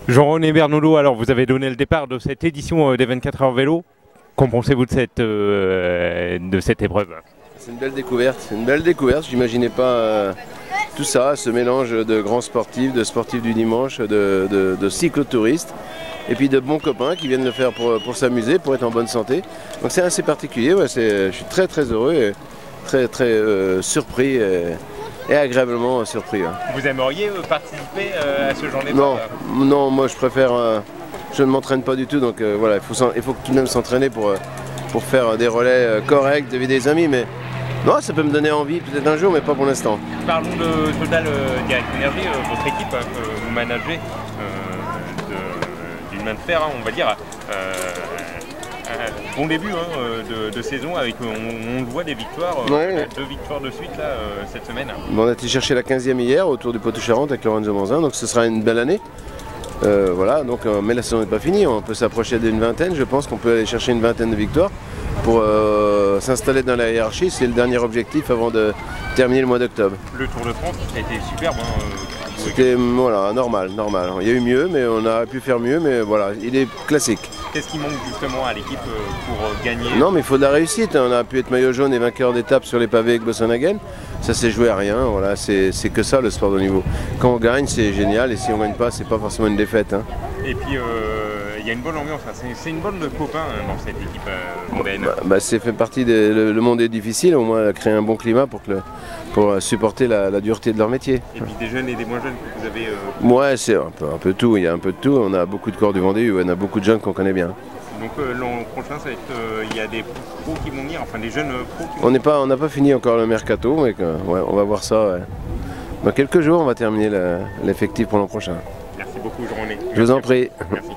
Jean-René Bernoulot, alors vous avez donné le départ de cette édition des 24 heures vélo. Qu'en pensez-vous de cette épreuve? C'est une belle découverte, j'imaginais pas tout ça, ce mélange de grands sportifs, de sportifs du dimanche, de cyclotouristes, et puis de bons copains qui viennent le faire pour s'amuser, pour être en bonne santé. Donc c'est assez particulier, ouais, je suis très très heureux et très surpris et agréablement surpris. Ouais. Vous aimeriez participer à ce genre d'épreuve? Non, moi je préfère, je ne m'entraîne pas du tout, donc voilà, il faut tout de même s'entraîner pour faire des relais corrects, de des amis, mais non, ça peut me donner envie peut-être un jour, mais pas pour l'instant. Parlons de Total Direct Energy, votre équipe que vous managez d'une main de fer, on va dire. Bon début de saison avec, on le voit, des victoires, ouais. 2 victoires de suite là, cette semaine. Bon, on a été chercher la 15e hier autour du Poitou-Charentes avec Lorenzo Manzin, donc ce sera une belle année. Voilà, donc, mais la saison n'est pas finie, on peut s'approcher d'une vingtaine, je pense qu'on peut aller chercher une vingtaine de victoires pour s'installer dans la hiérarchie, c'est le dernier objectif avant de terminer le mois d'octobre. Le Tour de France, ça a été superbe. C'était voilà, normal. Il y a eu mieux, mais on aurait pu faire mieux, mais voilà, il est classique. Qu'est-ce qui manque justement à l'équipe pour gagner? Non, mais il faut de la réussite. On a pu être maillot jaune et vainqueur d'étape sur les pavés avec Bossenhagen. Ça s'est joué à rien. Voilà, c'est que ça le sport de haut niveau. Quand on gagne, c'est génial, et si on gagne pas, c'est pas forcément une défaite. Hein. Et puis il y a une bonne ambiance. C'est une bande de copains dans cette équipe mondaine. C'est fait partie le monde est difficile. Au moins, créer un bon climat pour supporter la dureté de leur métier. Et puis des jeunes et des moins jeunes que vous avez. Ouais, c'est un peu tout. Il y a un peu de tout. On a beaucoup de corps du Vendée, on a beaucoup de jeunes qu'on connaît bien. Donc l'an prochain, ça va être, il y a des pros qui vont venir, enfin des jeunes pros qui vont On n'a pas fini encore le mercato, mais ouais, on va voir ça. Ouais. Dans quelques jours, on va terminer l'effectif pour l'an prochain. Merci beaucoup, Jean-René. Je vous en prie. Merci.